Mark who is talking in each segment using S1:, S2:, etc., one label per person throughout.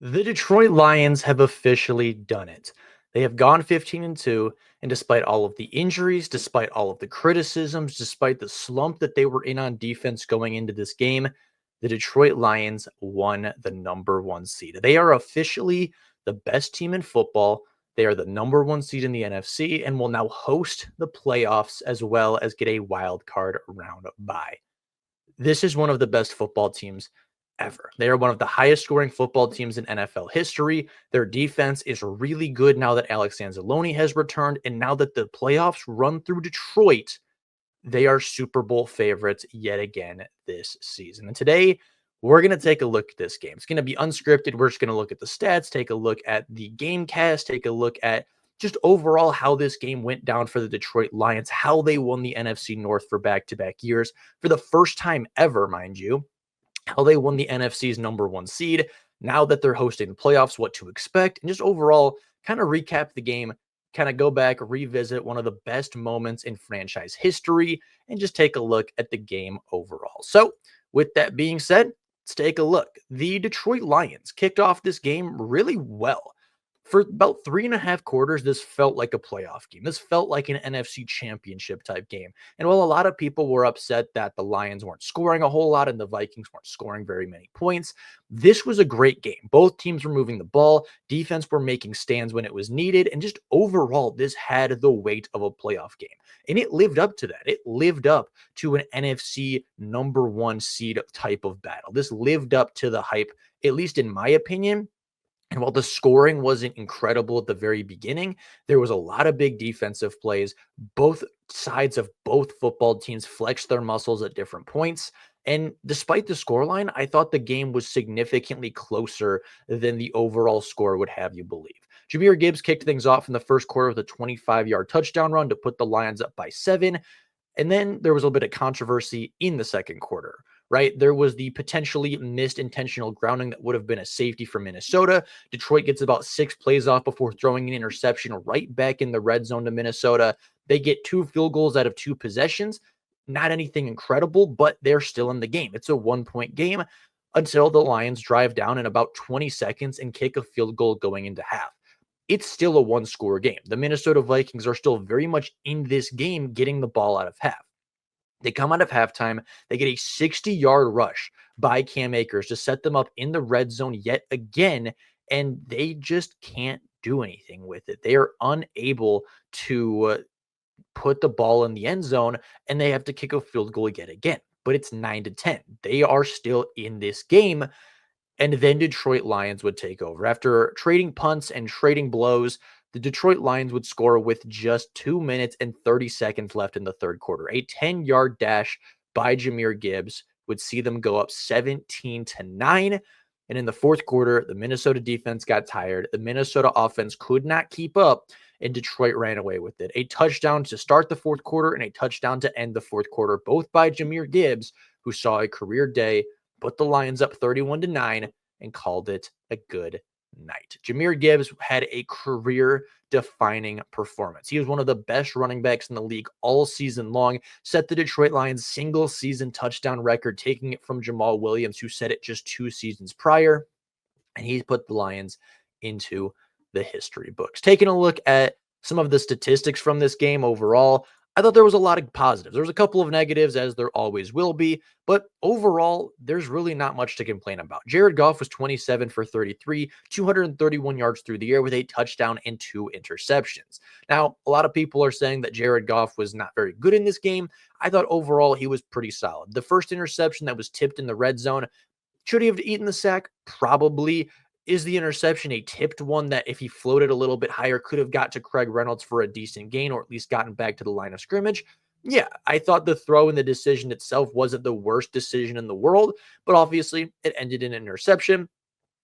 S1: The Detroit Lions have officially done it. They have gone 15-2, and despite all of the injuries, despite all of the criticisms, despite the slump that they were in on defense going into this game, the Detroit Lions won the number one seed. They are officially the best team in football. They are the number one seed in the NFC and will now host the playoffs as well as get a wild card round bye. This is one of the best football teams ever. They are one of the highest scoring football teams in NFL history. Their defense is really good now that Alex Anzalone has returned. And now that the playoffs run through Detroit, they are Super Bowl favorites yet again this season. And today, we're going to take a look at this game. It's going to be unscripted. We're just going to look at the stats, take a look at the game cast, take a look at just overall how this game went down for the Detroit Lions, how they won the NFC North for back-to-back years for the first time ever, mind you, how they won the NFC's number one seed, now that they're hosting the playoffs, what to expect, and just overall kind of recap the game, kind of go back, revisit one of the best moments in franchise history, and just take a look at the game overall. So, with that being said, let's take a look. The Detroit Lions kicked off this game really well. For about 3.5 quarters, this felt like a playoff game. This felt like an NFC championship type game. And while a lot of people were upset that the Lions weren't scoring a whole lot and the Vikings weren't scoring very many points, this was a great game. Both teams were moving the ball, defense were making stands when it was needed, and just overall, this had the weight of a playoff game. And it lived up to that. It lived up to an NFC number one seed type of battle. This lived up to the hype, at least in my opinion. And while the scoring wasn't incredible at the very beginning, there was a lot of big defensive plays. Both sides of both football teams flexed their muscles at different points. And despite the scoreline, I thought the game was significantly closer than the overall score would have you believe. Jahmyr Gibbs kicked things off in the first quarter with a 25-yard touchdown run to put the Lions up by 7. And then there was a little bit of controversy in the second quarter, right? There was the potentially missed intentional grounding that would have been a safety for Minnesota. Detroit gets about 6 plays off before throwing an interception right back in the red zone to Minnesota. They get 2 field goals out of 2 possessions. Not anything incredible, but they're still in the game. It's a 1-point game until the Lions drive down in about 20 seconds and kick a field goal going into half. It's still a one-score game. The Minnesota Vikings are still very much in this game getting the ball out of half. They come out of halftime. They get a 60-yard rush by Cam Akers to set them up in the red zone yet again, and they just can't do anything with it. They are unable to put the ball in the end zone, and they have to kick a field goal yet again. But it's 9-10. They are still in this game. And then Detroit Lions would take over. After trading punts and trading blows, the Detroit Lions would score with just 2 minutes and 30 seconds left in the third quarter. A 10-yard dash by Jahmyr Gibbs would see them go up 17-9. And in the fourth quarter, the Minnesota defense got tired. The Minnesota offense could not keep up, and Detroit ran away with it. A touchdown to start the fourth quarter and a touchdown to end the fourth quarter, both by Jahmyr Gibbs, who saw a career day, put the Lions up 31-9 and called it a good night. Jahmyr Gibbs had a career-defining performance. He was one of the best running backs in the league all season long, set the Detroit Lions single-season touchdown record, taking it from Jamal Williams, who set it just 2 seasons prior, and he put the Lions into the history books. Taking a look at some of the statistics from this game overall, I thought there was a lot of positives. There was a couple of negatives, as there always will be, but overall, there's really not much to complain about. Jared Goff was 27 for 33, 231 yards through the air with a touchdown and 2 interceptions. Now, a lot of people are saying that Jared Goff was not very good in this game. I thought overall he was pretty solid. The first interception that was tipped in the red zone, should he have eaten the sack? Probably. Is the interception a tipped one that if he floated a little bit higher could have got to Craig Reynolds for a decent gain or at least gotten back to the line of scrimmage? Yeah, I thought the throw and the decision itself wasn't the worst decision in the world, but obviously it ended in an interception,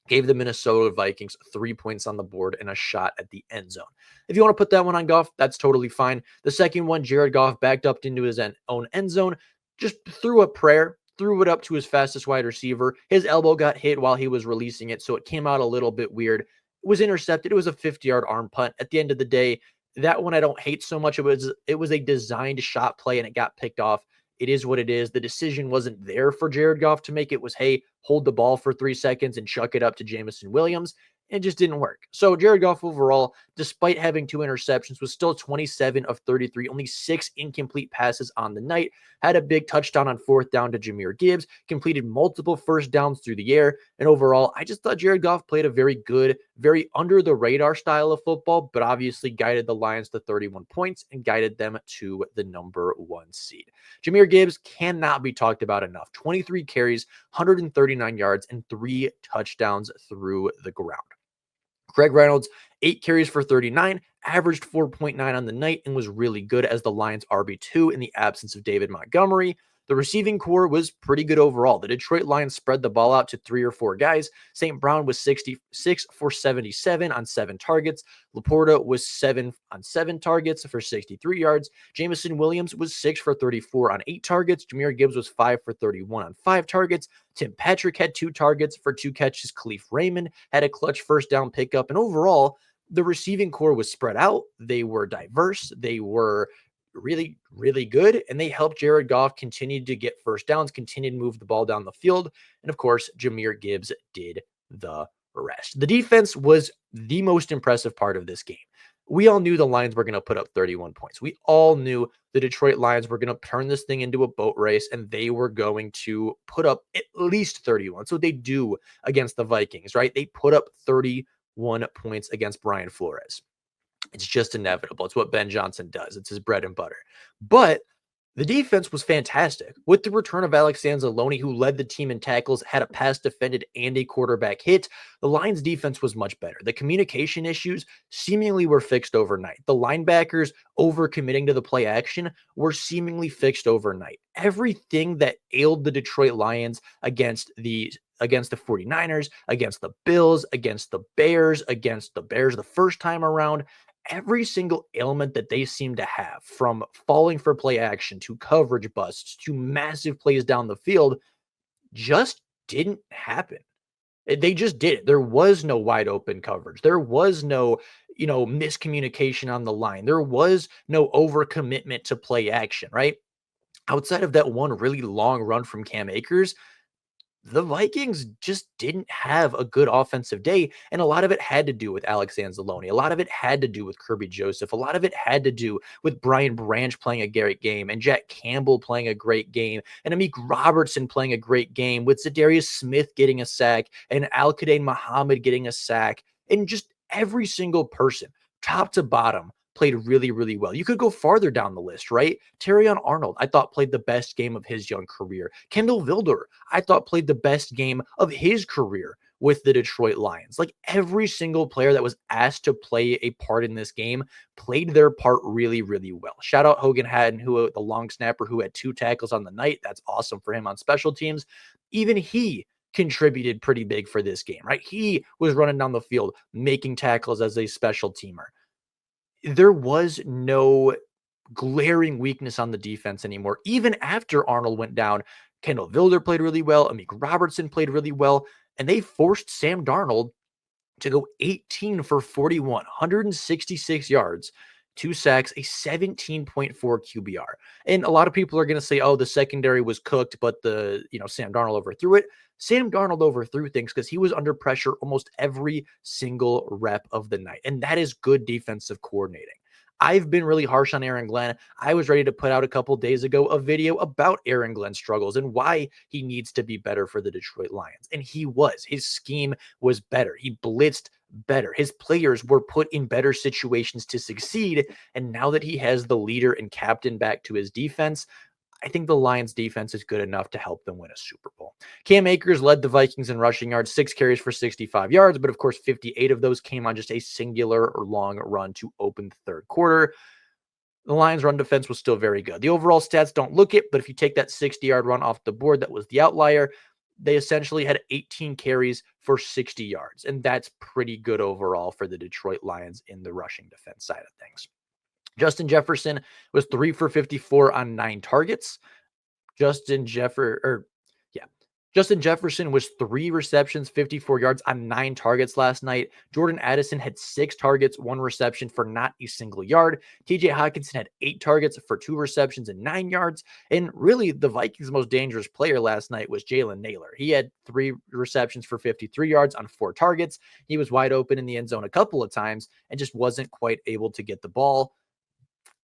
S1: gave the Minnesota Vikings 3 points on the board and a shot at the end zone. If you want to put that one on Goff, that's totally fine. The second one, Jared Goff backed up into his own end zone, just threw a prayer, threw it up to his fastest wide receiver. His elbow got hit while he was releasing it, so it came out a little bit weird. It was intercepted. It was a 50-yard arm punt. At the end of the day, that one I don't hate so much. It was a designed shot play, and it got picked off. It is what it is. The decision wasn't there for Jared Goff to make. It was, hey, hold the ball for 3 seconds and chuck it up to Jameson Williams. It just didn't work. So Jared Goff overall, despite having 2 interceptions, was still 27 of 33, only 6 incomplete passes on the night, had a big touchdown on fourth down to Jahmyr Gibbs, completed multiple first downs through the air. And overall, I just thought Jared Goff played a very good, very under the radar style of football, but obviously guided the Lions to 31 points and guided them to the #1 seed. Jahmyr Gibbs cannot be talked about enough. 23 carries, 139 yards, and 3 touchdowns through the ground. Greg Reynolds, 8 carries for 39, averaged 4.9 on the night, and was really good as the Lions' RB2 in the absence of David Montgomery. The receiving core was pretty good overall. The Detroit Lions spread the ball out to 3 or 4 guys. St. Brown was 66 for 77 on 7 targets. Laporta was 7 on 7 targets for 63 yards. Jameson Williams was 6 for 34 on 8 targets. Jahmyr Gibbs was 5 for 31 on 5 targets. Tim Patrick had 2 targets for 2 catches. Khalif Raymond had a clutch first down pickup. And overall, the receiving core was spread out. They were diverse. They were really, really good. And they helped Jared Goff continue to get first downs, continue to move the ball down the field. And of course, Jahmyr Gibbs did the rest. The defense was the most impressive part of this game. We all knew the Lions were going to put up 31 points. We all knew the Detroit Lions were going to turn this thing into a boat race and they were going to put up at least 31. So they do against the Vikings, right? They put up 31 points against Brian Flores. It's just inevitable. It's what Ben Johnson does. It's his bread and butter. But the defense was fantastic. With the return of Alex Anzalone, who led the team in tackles, had a pass defended and a quarterback hit, the Lions' defense was much better. The communication issues seemingly were fixed overnight. The linebackers overcommitting to the play action were seemingly fixed overnight. Everything that ailed the Detroit Lions against the 49ers, against the Bills, against the Bears the first time around, every single ailment that they seem to have, from falling for play action to coverage busts to massive plays down the field, just didn't happen. They just did it. There was no wide open coverage. There was no, miscommunication on the line. There was no overcommitment to play action, right? Outside of that one really long run from Cam Akers, the Vikings just didn't have a good offensive day, and a lot of it had to do with Alex Anzalone. A lot of it had to do with Kirby Joseph. A lot of it had to do with Brian Branch playing a great game, and Jack Campbell playing a great game, and Amik Robertson playing a great game, with Zadarius Smith getting a sack, and Al-Qaeda Muhammad getting a sack, and just every single person, top to bottom, played really, really well. You could go farther down the list, right? Terrion Arnold, I thought, played the best game of his young career. Kendall Vilder, I thought, played the best game of his career with the Detroit Lions. Like, every single player that was asked to play a part in this game played their part really, really well. Shout out Hogan Haddon, the long snapper who had 2 tackles on the night. That's awesome for him on special teams. Even he contributed pretty big for this game, right? He was running down the field, making tackles as a special teamer. There was no glaring weakness on the defense anymore. Even after Arnold went down, Kendall Vilder played really well. Amik Robertson played really well. And they forced Sam Darnold to go 18 for 41, 166 yards, 2 sacks, a 17.4 QBR. And a lot of people are going to say, oh, the secondary was cooked, but Sam Darnold overthrew it. Sam Darnold overthrew things because he was under pressure almost every single rep of the night. And that is good defensive coordinating. I've been really harsh on Aaron Glenn. I was ready to put out a couple days ago a video about Aaron Glenn's struggles and why he needs to be better for the Detroit Lions. And he was. His scheme was better. He blitzed better. His players were put in better situations to succeed. And now that he has the leader and captain back to his defense, I think the Lions defense is good enough to help them win a Super Bowl. Cam Akers led the Vikings in rushing yards, 6 carries for 65 yards, but of course, 58 of those came on just a singular or long run to open the third quarter. The Lions' run defense was still very good. The overall stats don't look it, but if you take that 60-yard run off the board, that was the outlier. They essentially had 18 carries for 60 yards, and that's pretty good overall for the Detroit Lions in the rushing defense side of things. Justin Jefferson was 3 for 54 on 9 targets. Justin Justin Jefferson was 3 receptions, 54 yards on 9 targets last night. Jordan Addison had 6 targets, 1 reception for not a single yard. TJ Hawkinson had 8 targets for 2 receptions and 9 yards. And really, the Vikings' most dangerous player last night was Jalen Naylor. He had 3 receptions for 53 yards on 4 targets. He was wide open in the end zone a couple of times and just wasn't quite able to get the ball.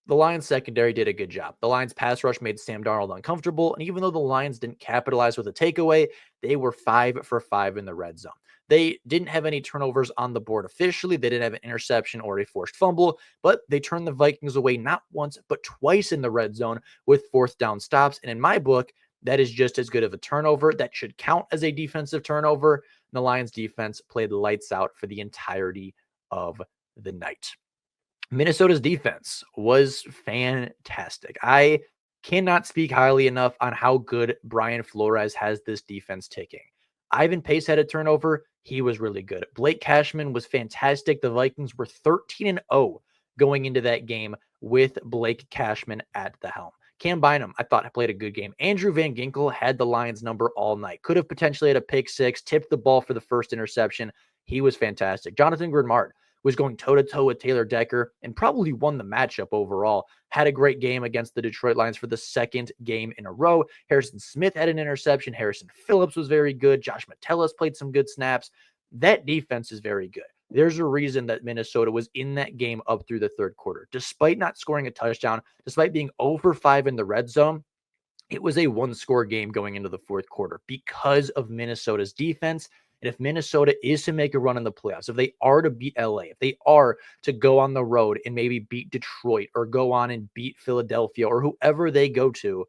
S1: The Lions secondary did a good job. The Lions pass rush made Sam Darnold uncomfortable, and even though the Lions didn't capitalize with a takeaway, they were 5 for 5 in the red zone. They didn't have any turnovers on the board officially. They didn't have an interception or a forced fumble, but they turned the Vikings away not once, but twice in the red zone with fourth down stops. And in my book, that is just as good of a turnover. That should count as a defensive turnover. And the Lions defense played lights out for the entirety of the night. Minnesota's defense was fantastic. I cannot speak highly enough on how good Brian Flores has this defense ticking. Ivan Pace had a turnover. He was really good. Blake Cashman was fantastic. The Vikings were 13-0 going into that game with Blake Cashman at the helm. Cam Bynum, I thought, played a good game. Andrew Van Ginkel had the Lions number all night. Could have potentially had a pick six, tipped the ball for the first interception. He was fantastic. Jonathan Greenard was going toe-to-toe with Taylor Decker and probably won the matchup overall. Had a great game against the Detroit Lions for the second game in a row. Harrison Smith had an interception. Harrison Phillips was very good. Josh Metellus played some good snaps. That defense is very good. There's a reason that Minnesota was in that game up through the third quarter. Despite not scoring a touchdown, despite being 0 for 5 in the red zone, it was a one-score game going into the fourth quarter because of Minnesota's defense. And if Minnesota is to make a run in the playoffs, if they are to beat LA, if they are to go on the road and maybe beat Detroit or go on and beat Philadelphia or whoever they go to,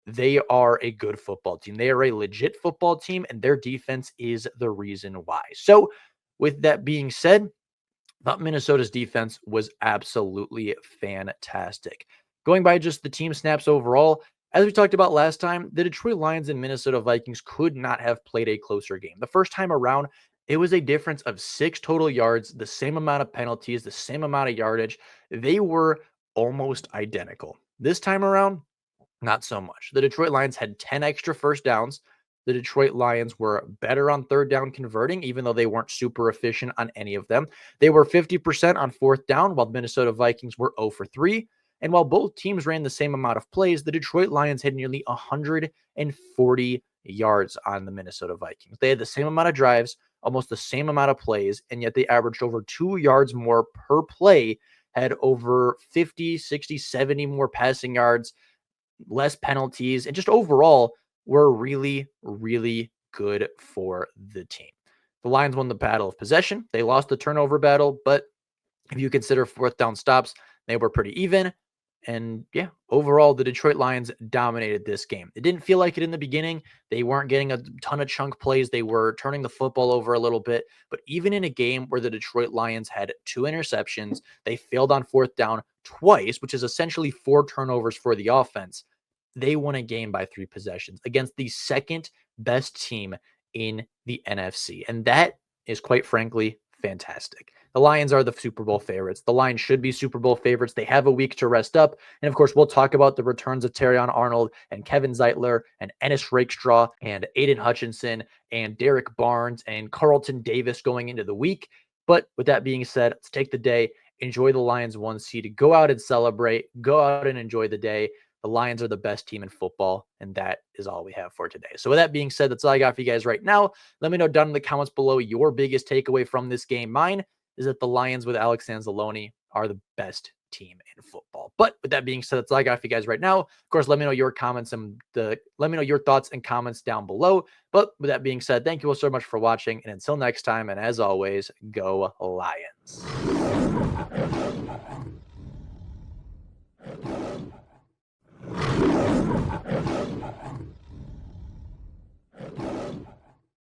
S1: they are a good football team. They are a legit football team, and their defense is the reason why. So with that being said, I thought Minnesota's defense was absolutely fantastic. Going by just the team snaps overall, as we talked about last time, the Detroit Lions and Minnesota Vikings could not have played a closer game. The first time around, it was a difference of 6 total yards, the same amount of penalties, the same amount of yardage. They were almost identical. This time around, not so much. The Detroit Lions had 10 extra first downs. The Detroit Lions were better on third down converting, even though they weren't super efficient on any of them. They were 50% on fourth down, while the Minnesota Vikings were 0 for 3. And while both teams ran the same amount of plays, the Detroit Lions had nearly 140 yards on the Minnesota Vikings. They had the same amount of drives, almost the same amount of plays, and yet they averaged over 2 yards more per play, had over 50, 60, 70 more passing yards, less penalties, and just overall were really, really good for the team. The Lions won the battle of possession. They lost the turnover battle, but if you consider fourth down stops, they were pretty even. And yeah, overall, the Detroit Lions dominated this game. It didn't feel like it in the beginning. They weren't getting a ton of chunk plays. They were turning the football over a little bit. But even in a game where the Detroit Lions had 2 interceptions, they failed on fourth down twice, which is essentially 4 turnovers for the offense. They won a game by 3 possessions against the second best team in the NFC. And that is, quite frankly, fantastic. The Lions are the Super Bowl favorites. The Lions should be Super Bowl favorites. They have a week to rest up. And of course, we'll talk about the returns of Terrion Arnold and Kevin Zeitler and Ennis Rakestraw and Aiden Hutchinson and Derek Barnes and Carlton Davis going into the week. But with that being said, let's take the day, enjoy the Lions 1 seed, go out and celebrate, go out and enjoy the day. The Lions are the best team in football, and that is all we have for today. So with that being said, that's all I got for you guys right now. Let me know down in the comments below your biggest takeaway from this game. Mine is that the Lions with Alex Anzalone are the best team in football. But with that being said, that's all I got for you guys right now. Of course, let me know your comments and let me know your thoughts and comments down below. But with that being said, thank you all so much for watching. And until next time, and as always, go Lions.